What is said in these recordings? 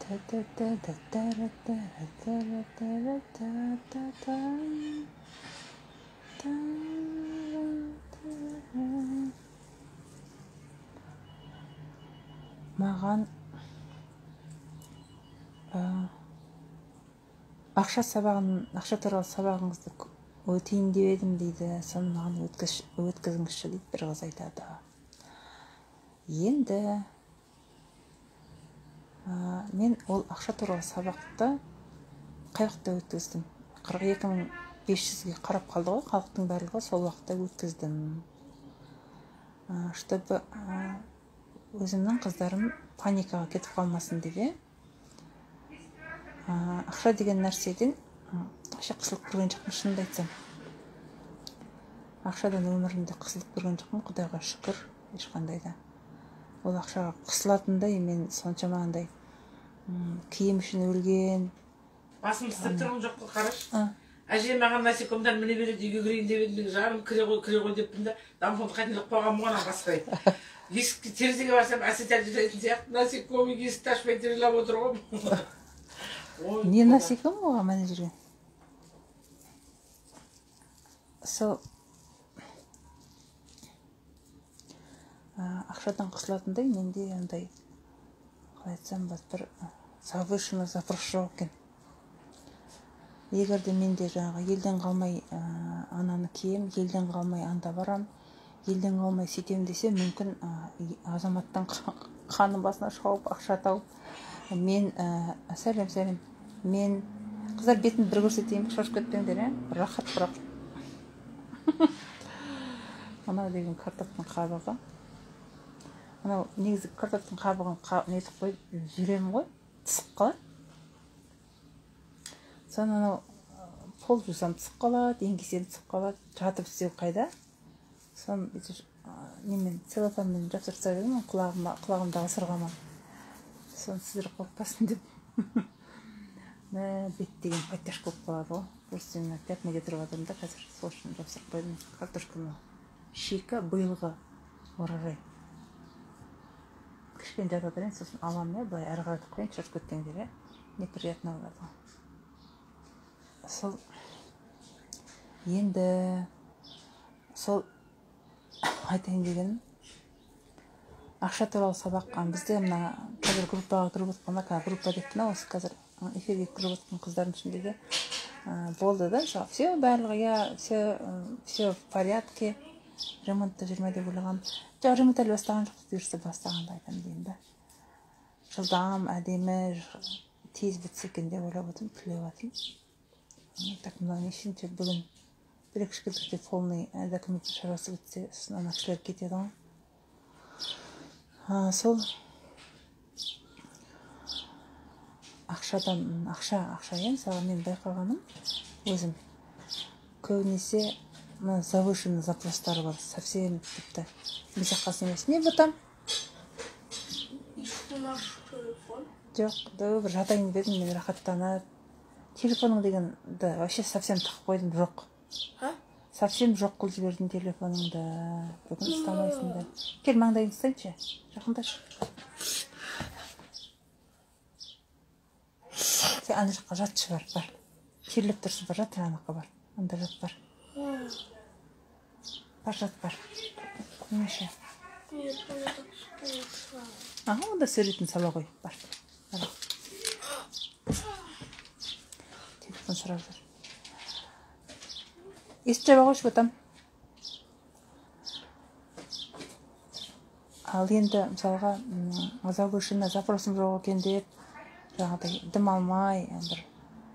Маған ақша туралы сабағыңызды өтейін деп едім дейді. Соны маған өткізіңізші дейді, бір қыз айтады. Енді мен ол ақша туралы сабақты қай уақытта өткіздім? 42.500-ге қарап қалды ғой, халықтың барлығы, сол уақытта өткіздім. Чтобы өзімнің қыздарым паникаға кетіп қалмасын деп. Ақша деген нәрседен ақша қысылып көрген жоқпын, шынымды айтсам. Ақшадан өмірімде қысылып көрген жоқпын, Құдайға шүкір, ешқандай да. Ол ақшаға қысылатындай мен соншама андай киім үшін өлген. Басымды істеп тұрғым жоқ қой, қарашы. Әже маған насекомдар міне береді, үйге кірейін деп едім, жарым кіре ғой деппін да, домофонды қайтындырып қойғанмын ғой, анау баспай. Есікке терезеге барсам, әсет әлі жүретін сияқты, насекомый есікті ашпай тірелеп отыр ғой. Не насеком оған міне жүрген? Сол ақшадан қысылатындай менде андай, қалай айтсам, бір завышенный запрос жоқ екен. Егерде менде жаңағы елден қалмай ананы кием, елден қалмай анда барам, елден қалмай сөйтем десе, мүмкін азаматтан қаны басына шауып, ақша тауып, мен сәлем, мен қыздар бетін бір көрсетейін, шошып кетпеңдер, рахат бірақ. Анау деген картоптың қабығы. Анау негізі картоптың қабығын нетіп қойып жүремін ғой, тысып қалады. Соны анау пол жусам тысып қалады, еңгесем тысып қалады, жатып істеу қайда. Соны немен целлофанмен жапсыртса бердім, құлағымдағы сырғама. Соны сіздер қорықпасын деп. Бет деген подтяжка болып қалады ғой. Просто пятна кетіріп жатырмын да қазір, сол үшін жапсырып қойдым. Картошканы шикі биылғы орарай. Кішкене жатып отырайын, сосын аламын, былай әрі қаратып қойын, шошып кетпеңдер, неприятно болады. Сол енді сол айтайын дегенім, ақша туралы сабақ бізде мына қазір группаға кіріп отқанда, группа депті, осы қазір эфирге кіріп отқан қыздардың ішінде болды да, все барлығы, все в порядке, ремонтта жүрме деп ойлағам. Жоқ, ремонт әлі бастаған жоқ, бұйырса бастағанда айтамын деймін да. Жылдам, әдемі, тез бітсе екен деп ойлап отырмын, тілеп жатырмын. Так, мына нешінші бүгін бір-екі кішкентай полный документ шарасы бітсе, сосын ана кісілер кетеді ғой. Сол ақша ең, саған мен байқағаным өзім көбінесе завышенный запростары бар, совсем тіпті безақасы емес. Не бұтам? Жоқ, бір жатайын бедім, мен рахаттанып. Телефоның дегенді вообще совсем тақып қойдым, жоқ. Совсем жоқ қылып жібердім телефоныңды. Бүгін ұстамайсың да. Кел, маңдайын ұстайыншы, жақындашы. Сен ана жаққа жатшы бар. Терлеп тұрсын бар, жатыр анаққа бар. Анда жат бар. Жат бар. Немеше? Онда суретін сала қой, бар. Телефон сұрап жүр. Есіп жаба қойшы бұтам. Ал енді, мысалға, завышенный запросым жоқ екен деп, жаңағыдай дым алмай, бір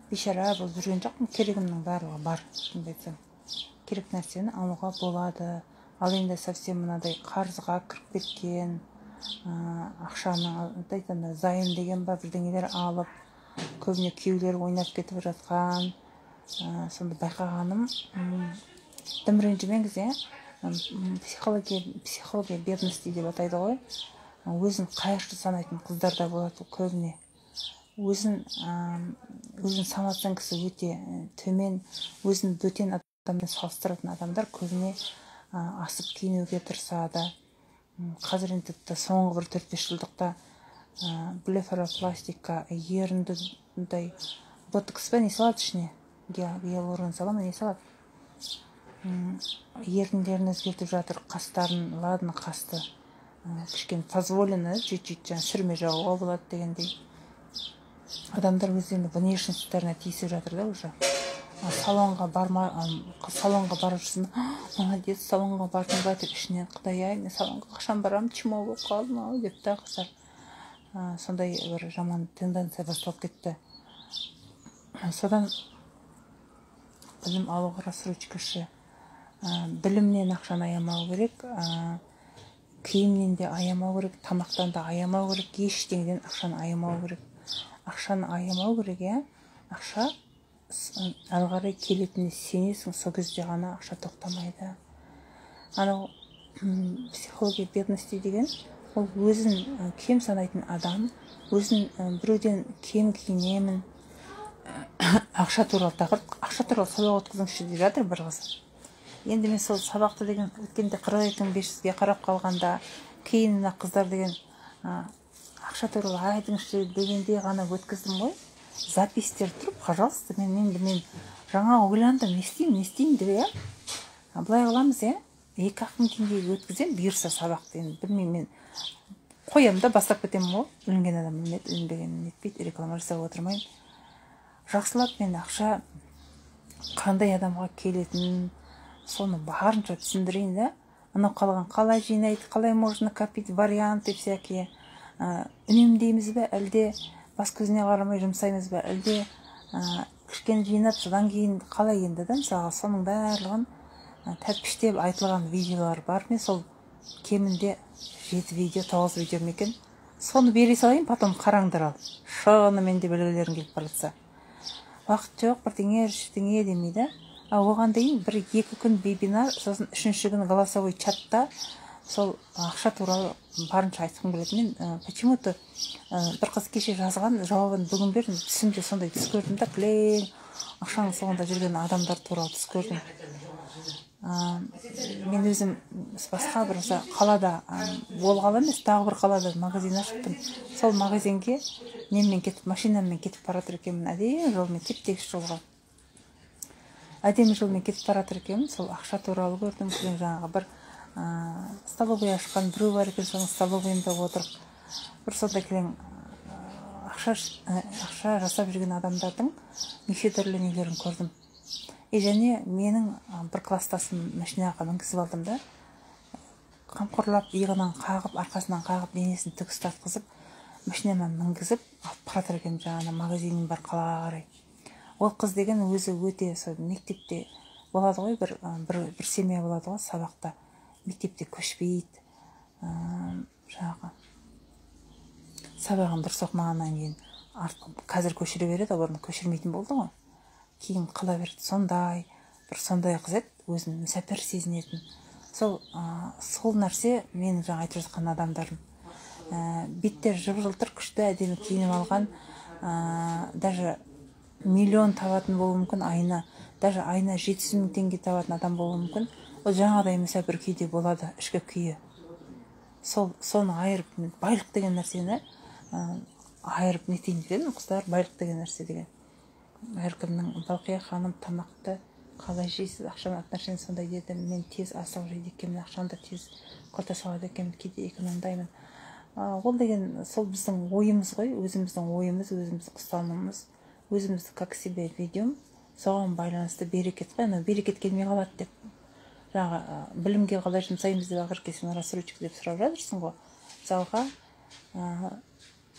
бейшара болып жүрген жоқпын, керегімнің барлығы бар, шынымды айтсам. Керек нәрсені алуға болады. Ал енді совсем мынадай қарызға кіріп кеткен, ақшаны зайым деген ба бірдеңелер алып, көбіне күйеулер ойнап кетіп жатқан. Сонда байқағаным, тым ренжімеңіз, психология бедности деп атайды ғой. Өзін қайыршы санайтын қыздарда болады көбіне. Өзін самооценкасы өте төмен, өзін бөтен адаммен салыстыратын адамдар көбіне асып киінуге тырысады. Қазір енді соңғы бір 4-5 жылдықта блефаропластика ерінді мындай ботокс па не салады ішіне, гиалурон сала ма не салады, еріндерін өзгертіп жатыр, қастарын, ладно қасты кішкене позволено чуть-чуть жаңа сүрме жағуға болады дегендей. Адамдар өздерінің внешностьтарына тиісіп жатыр да уже. Салонға барып жүрсін, молодец, салонға бардың ба деп, ішінен құдай-ай, мен салонға қашан барам, чмо болып қалдым ау деп та қыздар. Сондай бір жаман тенденция басталып кетті. Содан білім алуға рассрочкашы, білімнен ақшаны аямау керек, киімнен де аямау керек, тамақтан да аямау керек, ештеңеден ақшаны аямау керек. Ақшаны аямау керек, ақша алғарай келетініне сенесің, сол кезде ғана ақша тоқтамайды. Анау психология бедности деген, ол өзін кем санайтын адам, өзін біреуден кем киінемін, ақша туралы тақырып, ақша туралы сабақ өткізіңізші деп жатыр бір қыз. Енді мен сол сабақты деген өткенде 42.500-ге қарап қалғанда, кейін мына қыздар деген ақша туралы айтыңызшы дегенде ғана өткіздім ғой. Запистер тұрып, пожалуйста, мен жаңа ойландым, не істеймін деп, былай қыламыз, 2-ақ мың теңгеге өткізем, бұйырса сабақты, енді білмеймін, мен қоямын да бастап кетемін ғой. Ілінген адам білмейді, ілінбеген нетпейді, реклама жасап отырмайын. Жақсылап мен ақша қандай адамға келетінін, соны барынша түсіндірейін да. Анау қалған қалай жинайды, қалай можно копить, варианты всякие. Үнемдейміз бе, әлде бас көзіне қарамай жұмсаймыз ба, әлде кішкене жинап, содан кейін қалай енді да, мысалға соның барлығын тәпіштеп айтылған видеолар бар. Мен сол кемінде 7 видео, 9 видео мекен. Соны бере салайын, потом қараңдар ал. Шынымен де білгілерің келіп баратса. Уақыт жоқ, бірдеңе демейді. Оған дейін 1-2 күн вебинар, сосын 3-ші күн голосовой чатта сол ақша туралы барынша айтқым келеді. Мен почему-то бір қыз кеше жазған жауабын бүгін бердім. Түсімде сондай түс көрдім да, кілең ақшаның соңында жүрген адамдар туралы түс көрдім. Мен өзім басқа бір қалада болғалы емес, тағы бір қалада магазин ашыптым. Сол магазинге немен кетіп, машинаммен кетіп баратыр екенмін, әдемі жолмен, теп-тегіс жолға. Әдемі жолмен кетіп баратыр екенмін, сол ақша туралы көрдім. Жаңағы бір столовый ашқан біреу бар екен, соның столовыйында отырып, бір сондай кілең ақша жасап жүрген адамдардың неше түрлі нелерін көрдім. Және менің бір класстасым машинаға мінгізіп алдым да, қамқорлап, иығынан қағып, арқасынан қағып, денесін тік ұстатқызып, машинама мінгізіп алып баратыр екен, жаңағы магазинім бар қалаға қарай. Ол қыз деген өзі өте мектепте болады ғой, бір семья болады ғой, сабақта. Мектепте көшпейді, жаңағы сабағын дұрыс оқымағаннан кейін қазір көшіре береді, бұрын көшірмейтін болды ғой. Кейін қыла берді. Сондай қыз еді, өзін мүсәпір сезінетін. Сол нәрсе менің жаңа айтып жатқан адамдарым. Беттер жып-жылтыр, күшті, әдемі киініп алған, даже миллион табатын болуы мүмкін айына, даже айына 700 мың теңге табатын адам болуы мүмкін. Ол жаңағыдай мүсәпір күйде болады, ішкі күйі. Соны айырып, байлық деген нәрсені айырып нетейін дедім, қыздар, байлық деген нәрсе деген. Әркімнің Балқия ханым тамақты қалай жейсіз, ақшаны отношение сондай деді. Мен тез асау жейді екенмін, ақшаны да тез құрта салады екенмін, кейде экономдаймын. Ол деген сол біздің ойымыз ғой, өзіміздің ойымыз, өзіміздің ұстанымымыз, өзімізді как себе ведем, соған байланысты берекет қой, берекет келмей қалады деп. Жаңағы білімге қалай жұмсаймыз деп ақыры сен рассрочка деп сұрап жатырсың ғой. Мысалға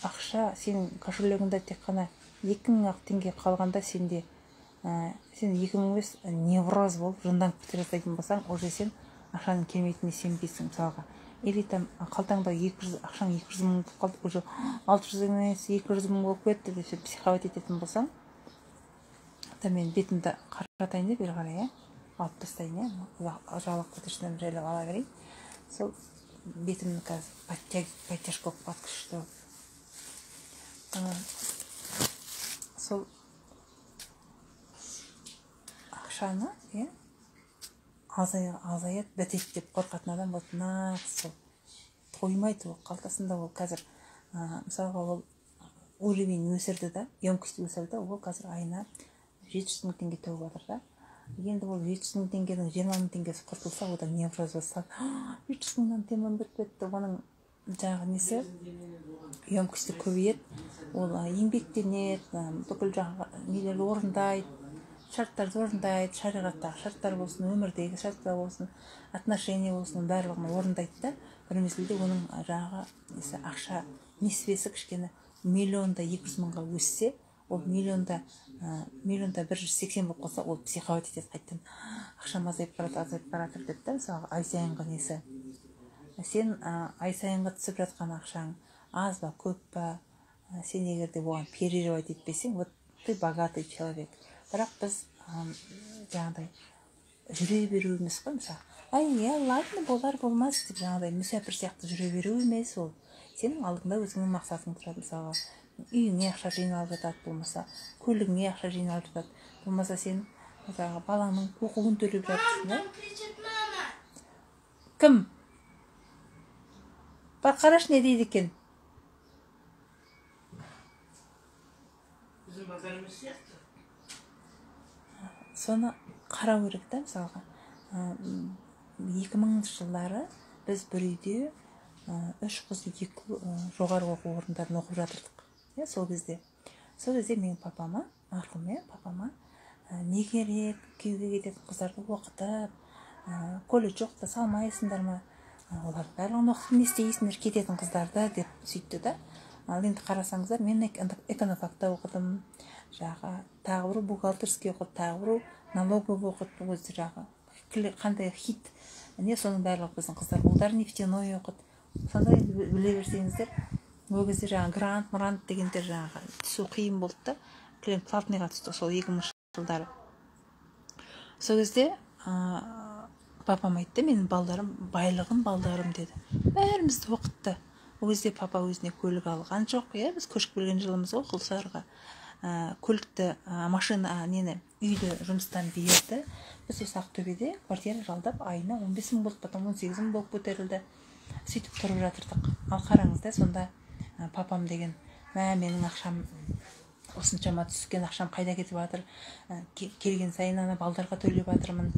ақша сенің кошелегіңде тек қана 2000 теңге қалғанда сен 2000 емес невроз болып жынданып кете жаздайтын болсаң, уже сен ақшаның келмейтініне сенбейсің. Мысалға, или там қалтаңда ақшаң 200 мың болып қалды, уже 600 емес 200 мың болып кетті деп сен психовать ететін болсаң, мен бетімді қаратайын деп бері қарай, алып тастайын, жалақ көтершіден жайлап ала берейін. Сол бетімді қазір подтяжка болып батқышты. Сол ақшаны азаят бітет деп қорқатын адам болды. Нағыз сол тоймайды, ол қалтасында ол қазір мысалға ол уровень өсірді да, емкость өсірді, ол қазір айына 700 мың теңге тауып жатыр да. Енді ол 700 мың теңгенің 20 мың теңгесі құртылса, одан не жазып бастады. 700 мыңнан темір бітті. Оның жаңағы несі емкості көбейеді, ол еңбектенеді, бүкіл жаңағы нелерді орындайды, шарттарды орындайды, шариғаттағы шарттар болсын, өмірдегі шарттар болсын, отношения болсын, барлығын орындайды да. Бір мезгілде оның жаңағы ақша несібесі кішкене миллионда 200 мыңға өссе, ол миллионда 180 болып қалса, ол психовать етеді қайттан. Ақшам азайып баратыр деп та, мысалы ай сайынғы несі. Сен ай сайынғы түсіп жатқан ақшаң аз ба, көп па, сен егер де оған переживать етпесең, вот ты богатый человек. Бірақ біз жаңағыдай жүре беру емес қой, мысалы, ладно, болар болмас деп жаңағыдай мүсәпір сияқты жүре беру емес ол. Сенің алдыңда өзіңнің мақсатың тұрады, мысалға үйіңе ақша жиналып жатады, болмаса көлігіңе ақша жиналып жатады, болмаса сен балаңның оқуын төлеп жатырсың. Кім? Бар қарашы не дейді екен? Bizim pazarımız сияқты. Соны қарау керек та, мысалға 2000 жылдары біз бір үйде 3 қыз 2 жоғары оқу орындарын оқып жатырдық. Сол кезде менің папама, марқұм папама, не керек, күйеуге кететін қыздарды оқытып, колледж оқыта салмайсыңдар ма, олар барлығын оқытып не істейсіңдер кететін қыздарды деп сөйтті да. Ал енді қарасаңыздар, мен экономфакта оқыдым, тағы бір бухгалтерский оқыды, тағы бір налоговый оқыды, өзі қандай хит, соның барлығы біздің қыздар, олар нефтяной оқыды. Сонда енді біле берсеңіздер, ол кезде грант дегендер түсу қиын болды да, клиент платныйға түсті сол 2000 жылдары. Сол кезде папам айтты, менің балдарым, байлығым балдарым деді. Бәрімізді оқытты. Ол кезде папа өзіне көлік алған жоқ, біз көшіп келген жылымыз ғой Құлсарыға. Көлікті, үйді жұмыстан берді. Біз осы Ақтөбеде квартира жалдап, айына 15 мың болды, потом 18 мың болып көтерілді. Сөйтіп тұрып жатырдық. Ал қараңызда, сонда папам деген, менің ақшам осыншама түскен ақшам қайда кетіп жатыр, келген сайын балдарға төлеп жатырмын,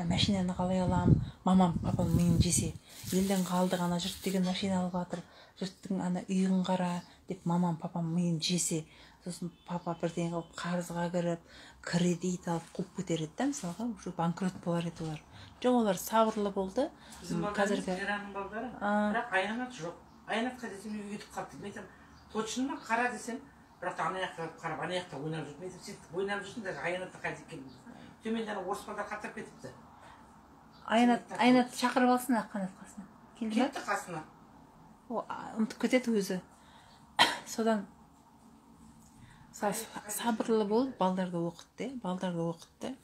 машинаны қалай алам, мамам папам миын жесе, елден қалды жұрт деген машина алып жатыр, жұрттың үйін қара деп мамам папам миын жесе, сосын папа бірден қылып қарызға кіріп, кредит алып қуып көтереді да, мысалға уже банкрот болар еді олар. Жоқ, олар сабырлы болды. Қазіргі Иранның балдары, бірақ аянат жоқ. Аянатқа десем үйге кетіп қалды деп айтамын. Точно ма қара десем, бірақ ана жаққа қарап, ана жақта ойнап жүрмін. Сен ойнап жүрсің, даже аянатта қайда екен. Төменде орыс балдар қаттап кетіпті. Аянат шақырып алсын Қанат қасына. Кетті қасына. Ұмытып кетеді өзі. Содан сабырлы болып балдарды оқытты.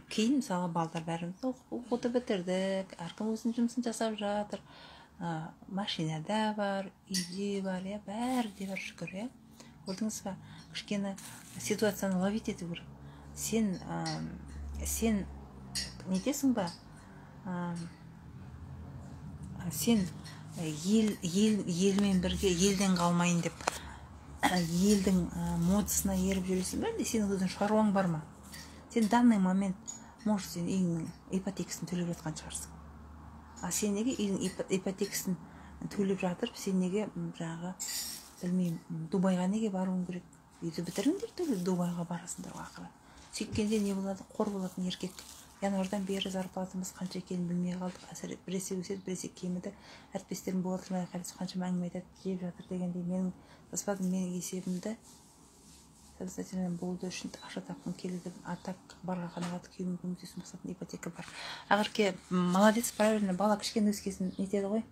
Кейін мысалы балдар бәріміз оқуды бітірдік, әркім өзінің жұмысын жасап жатыр. Машинада бар, үйде бар, бәрі бар, шүкір. Көрдіңіз ба, кішкене ситуацияны ловить ету керек. Сен нетесің ба? Сен елмен бірге, елден қалмайын деп, елдің модасына еріп жүресің бе, сен өзің шаруаң бар ма? Сен данный момент, может, сен үйіңнің ипотекасын төлеп жатқан шығарсың. А сен неге үйдің ипотекасын төлеп жатыр, сен неге білмеймін, Дубайға неге баруың керек? Үйді бітіріңдер төлеп Дубайға барасыңдар ақыры. Сөйткенде не болады? Қор болатын еркек. Январдан бері зарплатамыз қанша екенін білмей қалдық. Біресе өседі, біресе кеміді. Әріптестерім бухгалтермен қарсы қаншама әңгіме айтады, жеп жатыр дегендей. Менің жазбадым, менің есебімді самостоятельно болу үшін ақша тапқым келеді. Атак барға қанағат күйеуімнің көмектесу мақсатында ипотека бар. Ақыры молодец, правильно, бала кішкене өскесін нетеді ғой.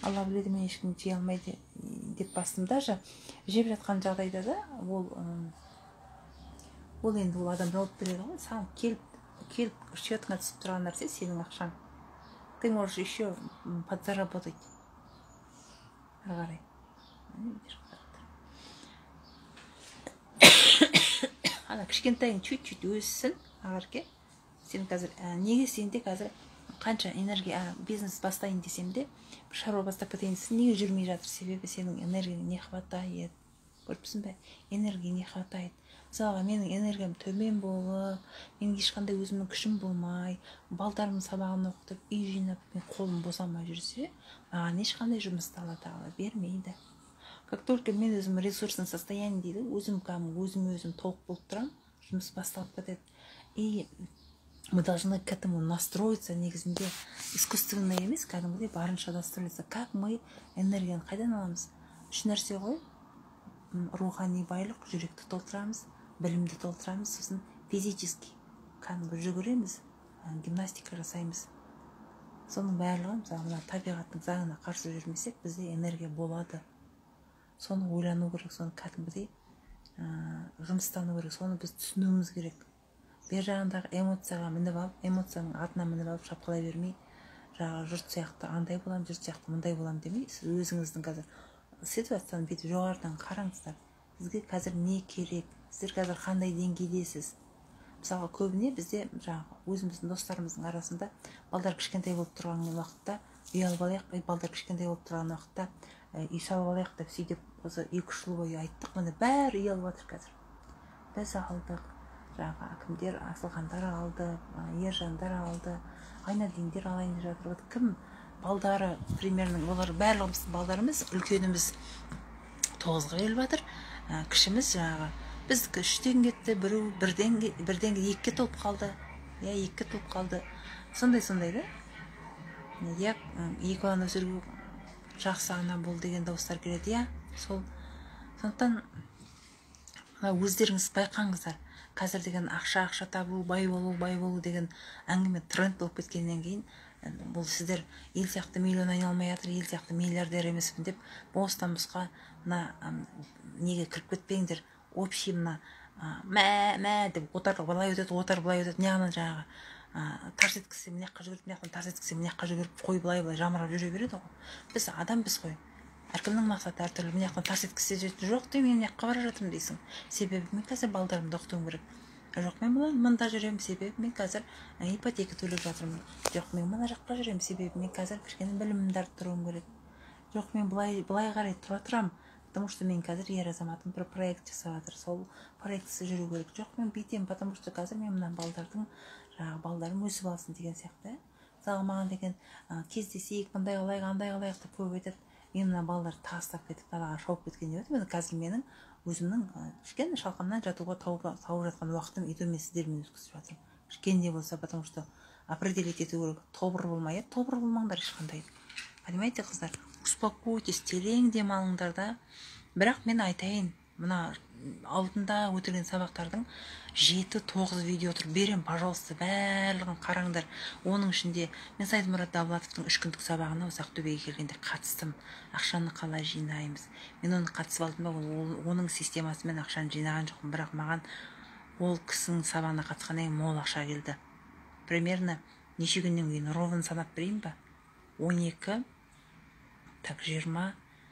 Алла біледі, мен ешкім жей алмайды деп бастым. Даже жеп жатқан жағдайда да ол енді ол адам жауап береді ғой. Саған келіп счетыңа түсіп тұрған нәрсе сенің ақшаң. Ты можешь еще подзаработать. Ағарай. Ана кішкентайың чуть-чуть өссін, ағарке. Сен қазір, неге сенде қазір қанша энергия бизнес бастайын десем де, бір шаруа бастап кетейін десем, неге жүрмей жатыр? Себебі сенің энергияң не хватает. Көріпсің бе? Энергия не хватает. Мысалға, менің энергиям төмен болып, мен ешқандай өзімнің күшім болмай, балдарымның сабағын оқытып, үй жинап, мен қолым босамай жүрсе, маған ешқандай жұмысты Алла Тағала бермейді. Как только мен өзім ресурсный состояние дейді, өзім толық болып тұрам, жұмыс басталып кетеді. И мы должны к этому настроиться, негізінде искусственно емес, кәдімгідей барынша настроиться. Как мы энергияны қайдан аламыз? Үш нәрсе ғой: рухани байлық, жүректі толтырамыз, білімді толтырамыз, сосын физический, кәдімгі жүгіреміз, гимнастика жасаймыз. Соның барлығы, мысалы, мына табиғаттың заңына қарсы жүрмесек, бізде энергия болады. Соны ойлану керек, соны кәдімгідей жұмыстану керек, соны біз түсінуіміз керек. Бер жағындағы эмоцияға мініп алып, эмоцияның атына мініп алып шапқылай бермей, жаңағы жұрт сияқты андай болам, жұрт сияқты мындай болам демей, сіз өзіңіздің қазір ситуацияны бүйтіп жоғарыдан қараңыздар. Сізге қазір не керек? Сіздер қазір қандай деңгейдесіз? Мысалға, көбіне бізде жаңағы өзіміздің достарымыздың арасында балдар кішкентай болып тұрған уақытта үй алып алайық, балдар кішкентай болып тұрған уақытта үй салып алайық деп сөйтіп осы 2-3 жыл бойы айттық. Міне бәрі үй алып жатыр қазір. Біз алдық, жаңағы әкімдер, Асылхандар алды, Ержандар алды, Айнадиндер алайын деп жатыр. Кім балдары примерно, олар барлығымыз балдарымыз, үлкеніміз 9-ға келіп жатыр, кішіміз жаңағы біздікі 3-тен кетті, бірден 2-ке толып қалды. 2-ке толып қалды. Сондай да. Екі баланы өсіруге жақсы ана бол деген дауыстар келеді, сондықтан өздеріңіз байқаңыздар. Қазір деген ақша табу, бай болу деген әңгіме тренд болып кеткеннен кейін, бұл сіздер ел сияқты миллион айналмай жатыр, ел сияқты миллиардер емеспін деп, бостан босқа неге кіріп кетпеңдер. Общий мә деп отар былай өтеді, неғынан жаңағы тарс еткізсе мына жаққа жүгіріп, мына жақтан тарс еткізсе мына жаққа жүгіріп, қой былай жамырап жүре береді ғой. Біз адамбыз ғой. Әркімнің мақсаты әртүрлі. Мына жақтан тарс еткізсе жоқ деп, мен мына жаққа бара жатырмын дейсің. Себебі мен қазір балдарымды оқытуым керек. Жоқ, мен мында жүремін, себебі мен қазір ипотека төлеп жатырмын. Жоқ, мен мына жаққа жүремін, себебі мен қазір кішкене білімімді арттыруым керек. Жоқ, мен былай қарай тұрамын, потому что мен қазір ер азаматым бір проект жасап жатыр, сол проектісі жүру керек. Жоқ, мен бүйтемін, потому что қазір мен мына балдарым өсіп алсын деген сияқты. Мысалы, маған деген кездесейік, мындай қылайық, андай қылайық деп көп айтады. Мен мына балдар тастап кетіп, далаға шауып кеткен деп еді. Қазір менің өзімнің кішкене шалқамнан жатуға тауып жатқан уақытым үйде мен сіздермен өткізіп жатырмын. Кішкене де болса, потому что определить ету керек. Тобыр болмаңдар ешқандай. Понимаете, қыздар? Успокойтесь, терең дем алыңдар да. Бірақ мен айтайын, мына алдында өтілген сабақтардың 7-9 видео тұр, берем, пожалуйста, барлығын қараңдар. Оның ішінде мен Сайдмұрат Давлатовтың 3 күндік сабағына осы Ақтөбеге келгенде қатыстым. Ақшаны қалай жинаймыз? Мен оны қатысып алдым ба, оның системасымен ақшаны жинаған жоқпын, бірақ маған ол кісінің сабағына қатысқаннан кейін мол ақша келді. Примерно неше күннен кейін ровно санап берейін ба? 12, так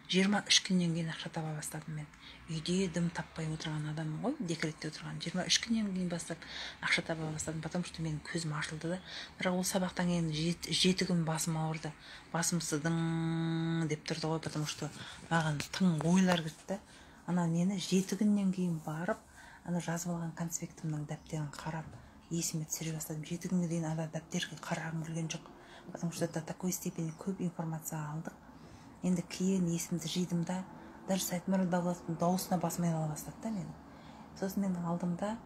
23 күннен кейін ақша таба бастадым мен. Үйде дым таппай отырған адаммын ғой, декретте отырған. 23 күннен кейін бастап ақша таба бастадым, потому что менің көзім ашылды да. Бірақ ол сабақтан кейін 7 күн басым ауырды. Басым сыдың деп тұрды ғой, потому что маған тың ойлар кетті. Ана мені 7 күннен кейін барып, ана жазып алған конспектімнің дәптерін қарап, есіме түсіре бастадым. 7 күнге дейін ана дәптерге қарағым келген жоқ, потому что до такой степени көп информация алдық. Енді кейін есімді жидым да, даже Сайдмұрат Давлатовтың дауысына басым айнала бастады да мені. Сосын мен алдымда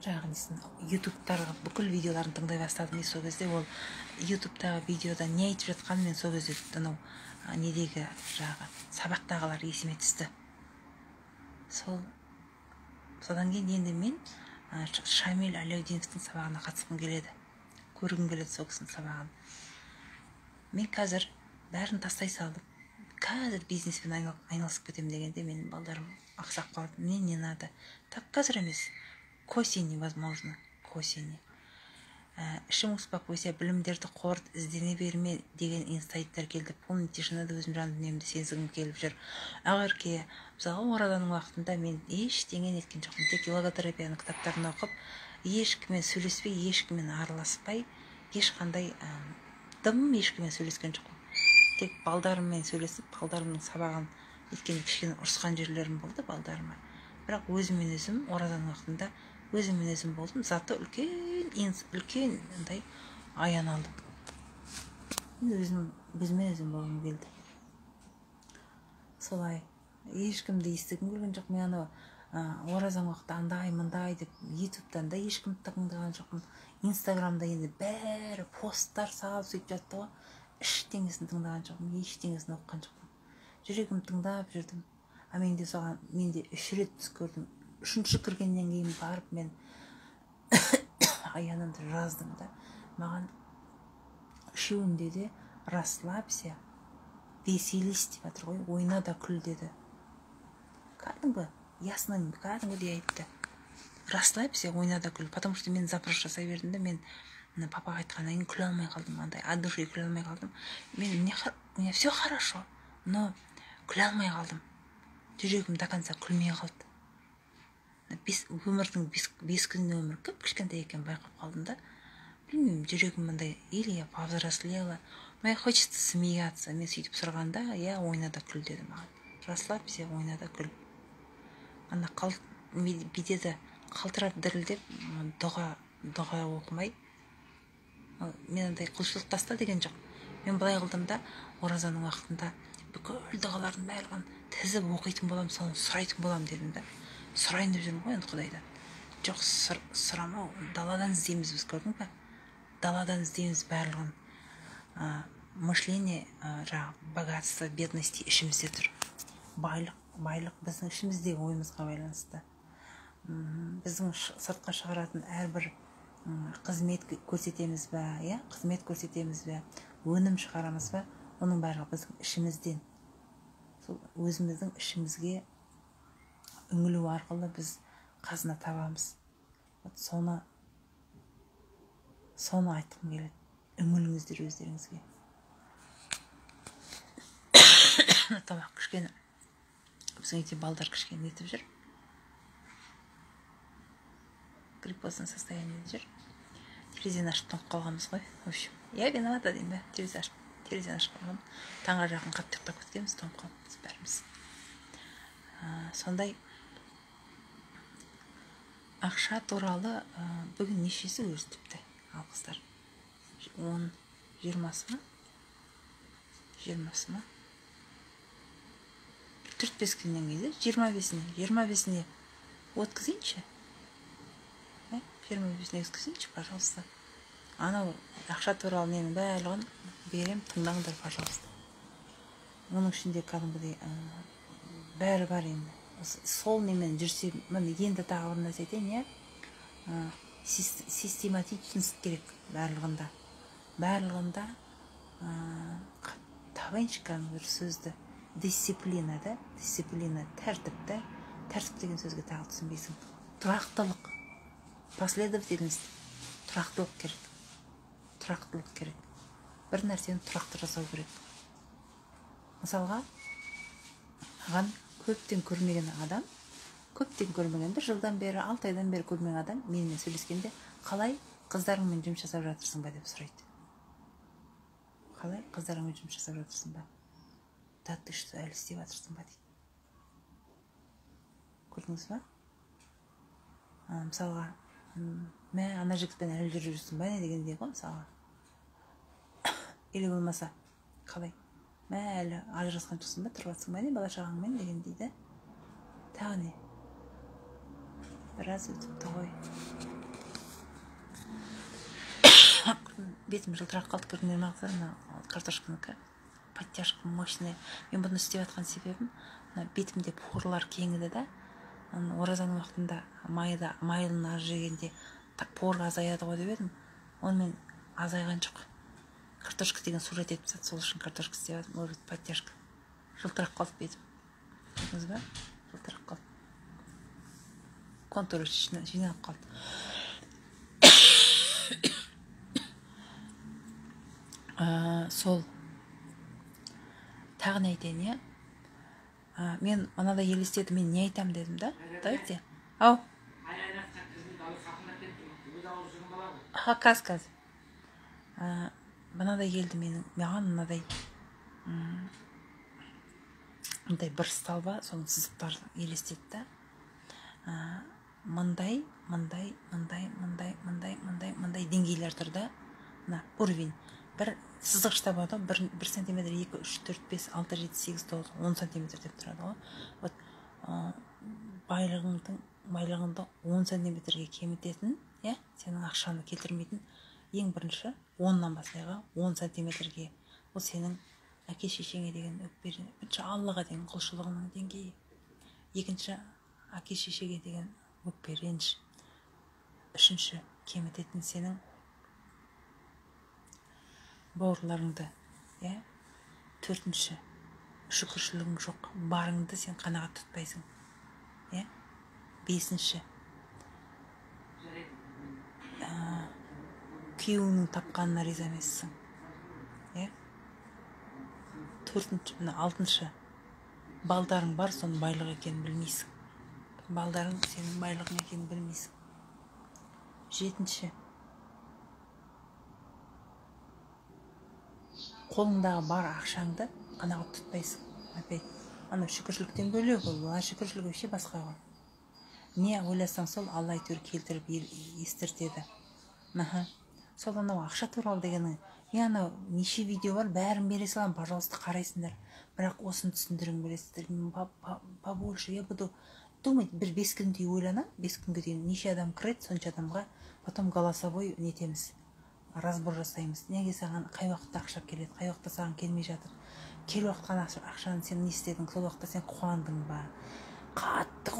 жаңағы ютубтарға бүкіл видеоларын тыңдай бастадым. Сол кезде ол ютубтағы видеода не айтып жатқанын мен сол кезде анау недегі жаңағы сабақтағылар есіме түсті. Содан кейін енді мен Шамиль Әлеудиновтың сабағына қатысқым келеді. Көргім келеді сол кісінің сабағын. Мен қазір бәрін тастай салдым. Қазір бизнеспен айналысып кетем дегенде менің балдарым ақсап қалды. Мне не надо. Так қазір емес. К осени, возможно. К осени. Ішім успокойся, білімдерді қорыт, іздене берме деген инсайттар келді. Полный тишинада өзім жан дүниемді сезгім келіп жүр. Ағырке, мысалы Ораданың уақытында мен ештеңе неткен жоқпын. Тек логотерапияның кітаптарын оқып, ешкіммен сөйлеспей, ешкіммен араласпай, ешқандай дым ешкіммен сөйлескен жоқпын. Тек балдарыммен сөйлесіп, балдарымның сабағын еткенде кішкене ұрысқан жерлерім болды балдарыма. Бірақ өзіммен өзім оразаның уақытында өзіммен өзім болдым. Заты үлкен андай аян алдым. Өзімен өзім болғым келді. Солай ешкімді естігім келген жоқ. Мен оразаның уақытта андай-мындай деп ютубтан да ешкімді тыңдаған жоқпын. Инстаграмда енді бәрі посттар салып сөйтіп жатты ғой. Ештеңесін тыңдаған жоқпын, ештеңесін оқыған жоқпын. Жүрегім тыңдап жүрдім. Менде 3 рет түс көрдім. 3-ші кіргеннен кейін барып мен аянымды жаздым да. Маған 3-еуінде де расслабься, веселись деп жатыр ғой, ойна да күл деді. Кәдімгі ясно, кәдімгідей айтты. Расслабься, ойна да күл. Потому что мен запрос жасай бердім де, мен папаға айтқаннан кейін күле алмай қалдым, андай от души күле алмай қалдым. У меня все хорошо, но күле алмай қалдым. Жүрегім до конца күлмей қалды. Өмірдің 5 күннің өмірі кішкентай екен байқап қалдым да. Білмеймін, жүрегім мындай, или я повзрослела, мне хочется смеяться. Мен сөйтіп сұрағанда, я ойна да күл деді маған. Расслабься, ойна да күл. Ана бедеді қалтырап дірілдеп, дұға оқымай, мен андай құлшылық таста деген жоқ. Мен былай қылдым да, оразаның уақытында бүкіл дұғалардың барлығын тізіп оқитын болам, соны сұрайтын болам дедім да. Сұрайын деп жүрмін ғой енді Құдайдан. Жоқ, сұрамау, даладан іздейміз біз, көрдің бе? Даладан іздейміз барлығын. Мышление, богатство, бедности ішімізде тұр. Байлық біздің ішіміздегі ойымызға байланысты. Біздің сыртқа шығаратын әрбір қызмет көрсетеміз бе, қызмет көрсетеміз бе, өнім шығарамыз ба, оның барлығы біздің ішімізден. Сол өзіміздің ішімізге үңілу арқылы біз қазына табамыз. Соны айтқым келеді. Үңіліңіздер өздеріңізге. Тамақ кішкене. Біздің үйде балдар кішкене нетіп жүр. Гриппозный состояние жүр. Терезені ашып тоңып қалғанбыз ғой. В общем, я виновата деймін бе? Терезені ашып қалған. Таңға жақын қатты ұйықтап кеткенбіз, тоңып қалғанбыз бәріміз. Сондай ақша туралы бүгін нешесі өзі тіпті, ал қыздар. 20-сы ма? 4-5 күннен кейде, 25-іне өткізейінші. 25-іне өткізейінші, пожалуйста. Анау ақша туралы ненің барлығын берем, тыңдаңдар, пожалуйста. Оның ішінде кәдімгідей бәрі бар енді. Сол немен жүрсе, енді тағы бір нәрсе айтайын, систематичность керек барлығында. Табайыншы кәдімгі бір сөзді. Дисциплина, да? Дисциплина, тәртіп деген сөзге тағы түсінбейсің. Тұрақтылық, последовательность, тұрақтылық керек. Бір нәрсені тұрақты жасау керек. Мысалға, аған көптен көрмеген адам, бір жылдан бері, 6 айдан бері көрмеген адам менімен сөйлескенде, қалай қыздарыңмен жұмыс жасап жатырсың ба деп сұрайды. Қалай қыздарыңмен жұмыс жасап жатырсың ба? Да ты что, әлі істеп жатырсың ба дейді. Көрдіңіз ба? Мысалға, ана жігітпен әлі жүрсің ба не дегенде ғой, мысалға. Или болмаса, қалай? Әлі ажырасқан жоқсың ба, тұрып жатсың ба не, бала шағаңмен деген дейді. Тағы не? Біраз өтіпті ғой. Бетім жылтырақ қалды, көрдіңдер ме қыздар, картошканікі. Подтяжка мощная. Мен бұны істеп жатқан себебім, бетімде порлар кеңіді да. Оразаның уақытында майлын аз жегенде пор азаяды ғой деп едім. Онымен азайған жоқ. Картошка деген сурет етіп сат, сол үшін картошка істеп жатырмын. Может, подтяжка. Жылтырақ қалды бетім. Көрдіңіз ба? Жылтырақ қалды. Контуры жиналып қалды. Сол тағы не айтайын, мен анада елестеді, мен не айтам дедім да? Давайте. Ау. Каз. мынадай келді маған мынадай мындай бір столба соның сызықтары елестеді да. Мындай деңгейлер тұр да. Мына уровень. Бір сызық штабы бар, 1 сантиметр, 2, 3, 4, 5, 6, 7, 8, 9, 10 сантиметр деп тұрады ғой. Вот байлығыңды 10 сантиметрге кемітетін, сенің ақшаны келтірмейтін ең бірінші 10-нан бастайға 10 сантиметрге. Ол сенің әке-шешеңе деген өкпең, бірінші Аллаға деген құлшылығының деңгейі. Екінші әке-шешеге деген өкпе, реніш. Үшінші кемітетін сенің бауырларыңды. Төртінші шүкіршілігің жоқ, барыңды сен қанағат тұтпайсың. Бесінші күйеуіңнің тапқанына риза емессің. Алтыншы балдарың бар, соның байлық екенін білмейсің. Балдарың сенің байлығың екенін білмейсің. Жетінші қолыңдағы бар ақшаңды қанағат тұтпайсың. Опять ана шүкіршіліктен бөлек ол, шүкіршілік өше басқа ғой. Не ойласаң сол Алла әйтеуір келтіріп естіртеді. Сол анау ақша туралы дегенің, мен анау неше видео бар, бәрін бере салам, пожалуйста, қарайсыңдар. Бірақ осыны түсіндіргім келесіздер. Побольше я буду думать, бір 5 күндей ойланам, 5 күнге дейін неше адам кіреді, сонша адамға потом голосовой нетеміз, разбор жасаймыз. Неге саған қай уақытта ақша келеді, қай уақытта саған келмей жатыр. Кел уақытқан ақшаны сен не істедің, сол уақытта сен қуандың ба? Қатты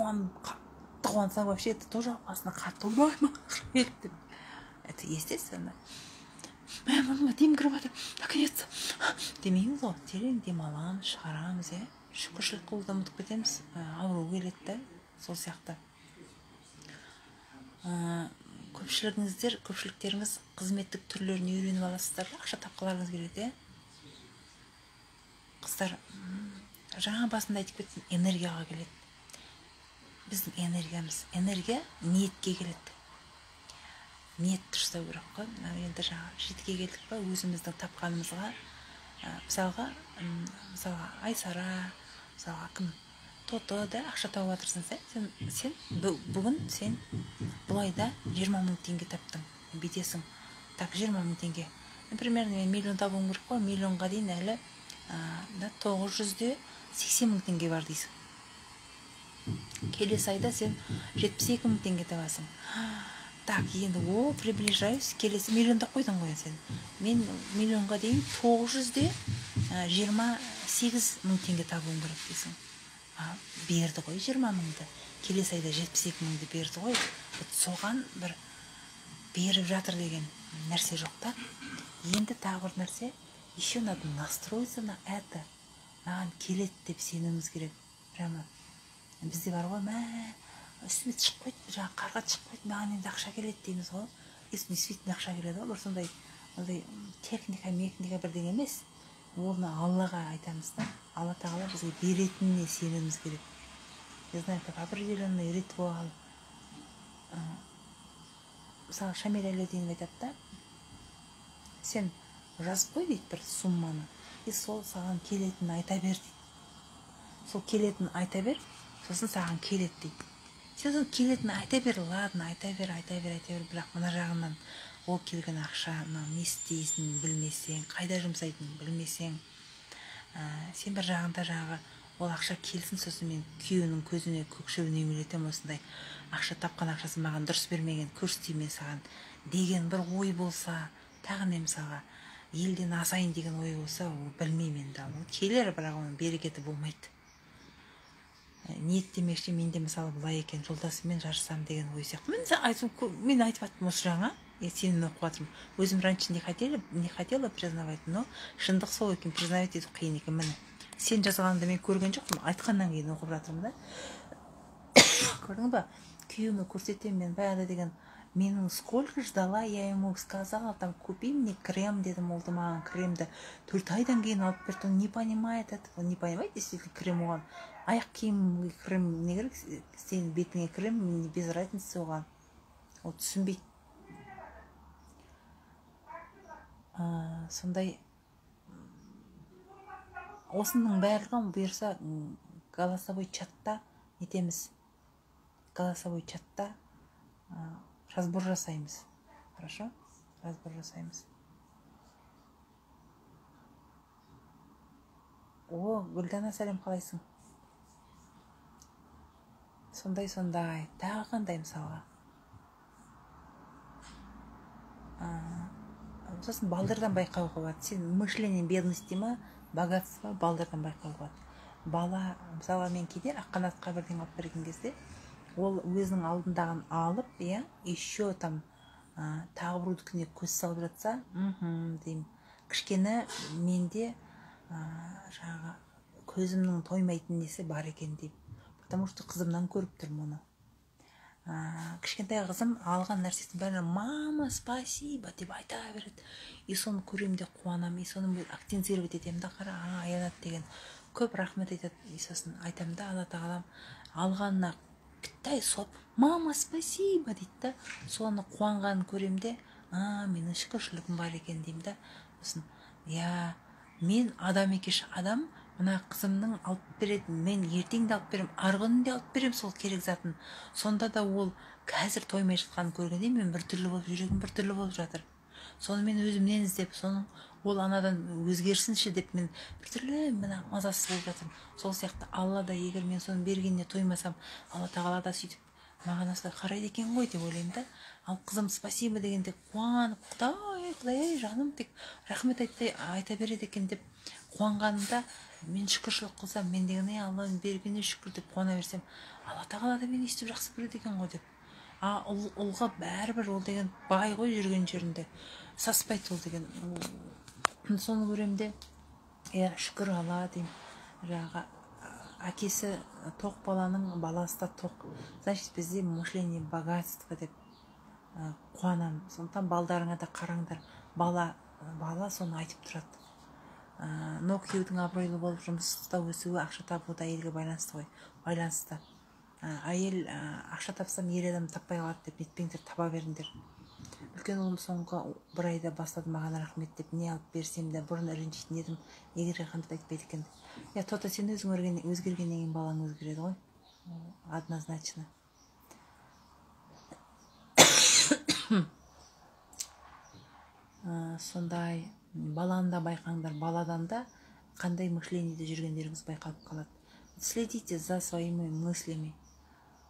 қуансаң, вообще это тоже опасно, қатты ойбай, это естественно. Дем кіріп жатыр, наконец-то демейміз ғой, терең демаламыз, шығарамыз, шүкіршілік қылуды ұмытып кетеміз, ауру келеді, сол сияқты. Көпшіліктеріңіз қызметтік түрлерін үйреніп аласыздар, ақша тапқыларыңыз келеді. Қыздар, жаңа басында айтып кеттім, энергияға келеді. Біздің энергиямыз, энергия ниетке келеді. Ниетті ұстау керек қой. Енді жаңа жетіге келдік па, өзіміздің тапқанымызға, мысалға Айсара, мысалға кім Тоты да ақша тауып жатырсың, сен бүгін сен бұлайда 20 000 теңге таптың, бетесің. Так, 20 000 теңге. Примерно мен миллион табуым керек қой, миллионға дейін әлі 980 000 теңге бар дейсің. Келесі айда сен 72 000 теңге табасың. Так, енді приближаюсь, келесі миллионда қойдың ғой сен. Мен миллионға дейін 928 000 теңге табуым керек дейсің. Берді ғой 20 000-ды. Келесі айда 72 000-ды берді ғой. Соған бір беріп жатыр деген нәрсе жоқ та. Енді тағы бір нәрсе, еще надо настроиться на это. Маған келеді деп сеніміз керек. Прямо бізде бар ғой, үстіме шығып қойды, жаңа қарға шығып қойды, маған енді ақша келеді дейміз ғой. Действительно ақша келеді ғой, бір сондай техника бірдеңе емес. Оны Аллаға айтамыз да. Алла Тағала бізге беретініне сеніміз керек. Я знаю, как определенный ритуал. Мысалы, Шамиль Әлеудинов айтады да, сен жазып қой дейді бір сумманы, сол саған келетінін айта бер дейді. Сол келетінін айта бер, сосын саған келеді дейді. Сен сол келетінін айта бер, ладно, айта бер, бірақ мына жағынан ол келген ақшаны не істейсің білмесең, қайда жұмсайтынын білмесең, сен бір жағында жаңағы ол ақша келсін, сосын мен күйеуінің көзіне көкшебін үймелетем, осындай ақша тапқан ақшасы маған дұрыс бермеген, көрсетейін саған деген бір ой болса, тағы не мысалға елден асайын деген ой болса, ол білмеймін енді, ол келер, бірақ оның берекеті болмайды. Ниет демекші, менде мысалы былай екен, жолдасыммен жарысам деген ой сияқты. Мен айтып аттым осы жаңа, сенің оқып жатырмын. Өзім раньше не хотела признавать, но шындық сол екен, признавать ету қиын екен. Міне, сен жазғанды мен көрген жоқпын, айтқаннан кейін оқып жатырмын да. Көрдің ба? Күйеуіме көрсетемін мен баяғыда деген, менің сколько ждала, я ему сказала, там, купи мне крем, дедім, олды маған кремді 4 айдан кейін алып берді, он не понимает этого, не понимает, действительно крем оған. Аяқ киім крем не керек, сенің бетіңе крем, мне без разницы оған. Ол түсінбейді. сондай осының барлығын бұйырса голосовой чатта нетеміз, голосовой чатта разбор жасаймыз. Хорошо? Разбор жасаймыз. Гүлдана, сәлем, қалайсың? Сондай, тағы қандай мысалға? Сосын балдардан байқауға болады. Сен мышление бедности ма, богатство балдардан байқауға болады. Бала, мысалға мен кейде аққанатқа бірден алып берген кезде, ол өзінің алдындағын алып, еще там тағы бірудікіне көз салып жатса, деймін. Кішкені менде жаңағы көзімнің тоймайтын несі бар екен деймін. Потому что қызымнан көріп тұрмын оны. Кішкентай қызым алған нәрсесін бәріне мама, спасибо деп айта береді. И соны көремін де қуанам, и соны активизировать етемін да, қара, аянат деген көп рахмет айтады. И сосын айтамын да, Алла тағалам алғанына кіттай соп, мама, спасибо дейді да. Соны қуанғанын көремін де, менің шүкіршілігім бар екен деймін да. Сосын, мен адам екеш адам, мына қызымның алып береді, мен ертең де алып берем, арғын де алып берем сол керек затын. Сонда да ол қазір тоймай жатқанын көргенде мен біртүрлі болып жүрегім біртүрлі болып жатыр. Соны мен өзімнен іздеп, соны ол анадан өзгерсінші деп мен біртүрлі мазасыз болып жатырмын. Сол сияқты Алла да егер мен соны бергеніне тоймасам, Алла тағала да сөйтіп маған осылай қарайды екен ғой деп ойлаймын да. Ал қызым спасибо дегенде қуанып, Құдай, жаным, тек рахмет айта береді екен деп қуанғанымда мен шүкіршілік қылсам, мен деген Алланың бергеніне шүкір деп қуана берсем, Алла тағала да мені естіп жақсы көреді екен ғой деп. Ұлға бәрібір ол деген бай ғой, жүрген жерінде саспайды ол деген. Соны көремде, шүкір Алла деймін. Жаңағы әкесі тоқ баланың баласы да тоқ. Значит, бізде мышление богатство деп қуанам. Сондықтан балдарыңа да қараңдар. Бала соны айтып тұрады. Но күйеудің абыройлы болып жұмыста өсуі ақша табуы әйелге байланысты ғой. Байланысты. Әйел ақша тапсам ер адам таппай қалады деп нетпеңдер, таба беріңдер. Үлкен ұлым соңғы бір айда бастады маған рахмет деп, не алып берсем де бұрын ренжитін едім, егер рахмет айтпайды екен. Тота, сен өзің өзгергеннен кейін балаң өзгереді ғой. Однозначно. Сондай баланы да байқаңдар, баладан да қандай мышлениеде жүргендеріңіз байқалып қалады. Следите за своими мыслями.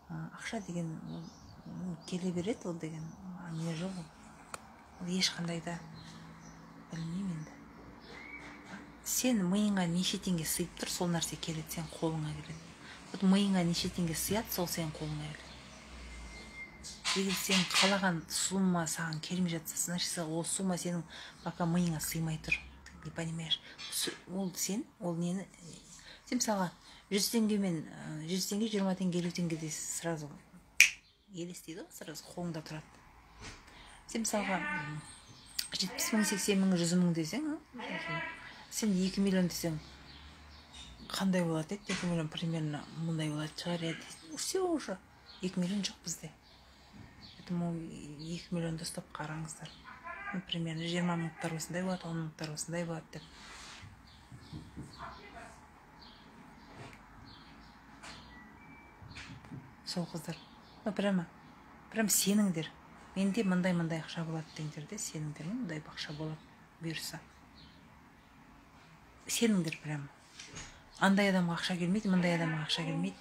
Ақша деген келе береді, ол деген не жоқ. Ол ешқандай да білмеймін енді. Сен миыңа неше теңге сыйып тұр, сол нәрсе келеді, сен қолыңа келеді. Вот миыңа неше теңге сыяды, сол сен қолыңа келеді. Егер сен қалаған сумма саған келмей жатса, значит, ол сумма сенің пока миыңа сыймай тұр. Не понимаешь? Ол сен, ол нені? Сен мысалға 100 теңге мен 100 теңге, 20 теңге, 50 теңге де сразу елестейді, сразу қолыңда тұрады. Сен мысалға 70 мың, 80 мың, 100 мың десең, сен 2 миллион десең, қандай болады еді? 2 миллион примерно мұндай болады шығар еді. Все уже 2 миллион жоқ бізде. Поэтому 2 миллионды ұстап қараңыздар. Примерно 20 минуттар осындай болады, 10 минуттар осындай болады деп. Сол қыздар. Прямо сеніңдер. Менде мындай ақша болады деңдер де, сеніңдер мындай ақша болады бұйырса. Сеніңдер прямо. Андай адамға ақша келмейді, мындай адамға ақша келмейді.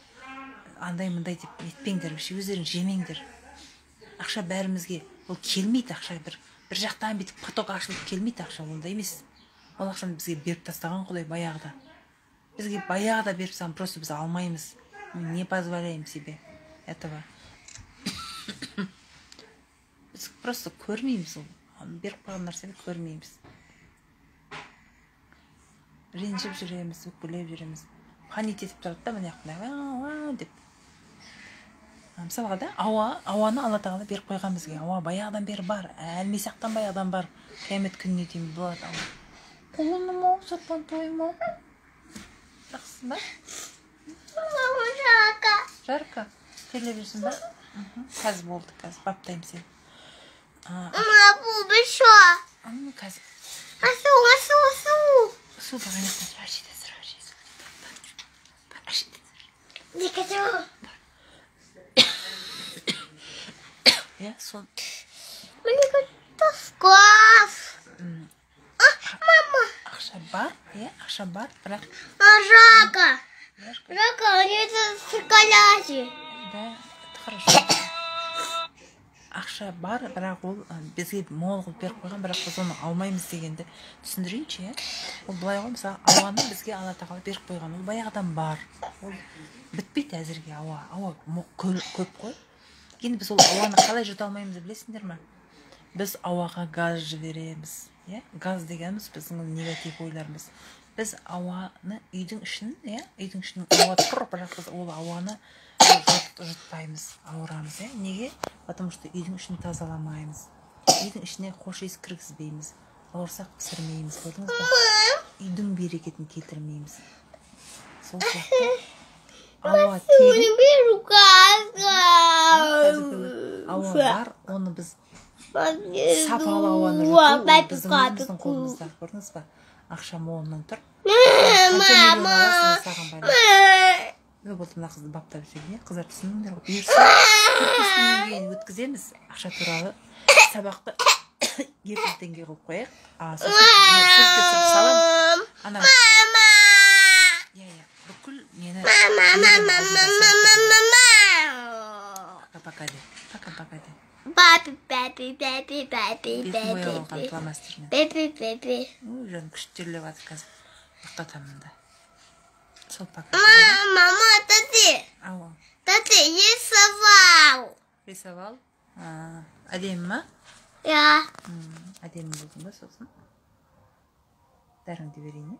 Андай-мындай деп нетпеңдер, өздерің жемеңдер. Ақша бәрімізге, ол келмейді ақша, бір жақтан бетіп поток ашылып келмейді ақша, ондай емес. Ол ақшаны бізге беріп тастаған Құдай баяғыда. Бізге баяғыда беріп тастаған, просто біз алмаймыз. Не позволяем себе этого. Біз просто көрмейміз ол. Беріп қойған нәрсені көрмейміз. Ренжіп жүреміз, өкпелеп жүреміз. Панит етіп тұрады да, міне ақпында деп. Мысалға да, ауаны Алла тағала беріп қойған бізге. Ауа баяғыдан бері бар, әлмесақтан баяғыдан бар. Қиямет күніне дейін болады ауа. Қолыны ма, сыртан тойма. Жақсы ба? Жарқа. Келе берсін ба? Қазір болды, қазір баптайым сен. Мама, бұл бір шо? Қазір. Су бағанесін сұрашиды. Я, сон. Ақша бар, ақша бар, бірақ... Рака, они шоколади. Да, это хорошо. Ақша бар, бірақ ол бізге мол қылып беріп қойған, бірақ біз оны алмаймыз дегенді түсіндірейінші, иә? Ол былай ғой, мысалы, ауаны бізге Алла тағала беріп қойған, ол баяғыдан бар. Ол бітпейді әзірге ауа. Ауа көп қой. Енді біз ол ауаны қалай жұта алмаймыз білесіңдер ме? Біз ауаға газ жібереміз, иә? Газ дегеніміз біздің негатив ойларымыз. Біз ауаны үйдің ішін, иә? Үйдің ішін ауа тұр, бірақ біз ол ауаны жұтпаймыз, ауырамыз, иә? Неге? Потому что үйдің ішін тазаламаймыз. Үйдің ішіне хош иіс кіргізбейміз. Бауырсақ пісірмейміз, көрдіңіз бе? Үйдің берекетін кетірмейміз. Сол сияқты ауа тегін. Ауа бар, оны біз сапалы ауаны жұту біздің өзіміздің қолымызда, көрдіңіз бе? Ақша молынан тұр. Не болды мына қызды баптап жүрген, қыздар түсіндіңдер ғой. Бұйырса, көрпесінен кейін өткіземіз. Ақша туралы сабақты 200 теңге қылып қояйық. Сөзге тұрып салам. Ана бүкіл мені пока-пока де. Пока-пока де. Бетін бояп алған фломастермен. Жан күштерлеп жатыр қазір. Ұйықтатамын да. Сол пока. Мама, тати, рисовал. Рисовал? Әдемі ма? Я. Әдемі болдың ба сосын? Дәріңді берейін,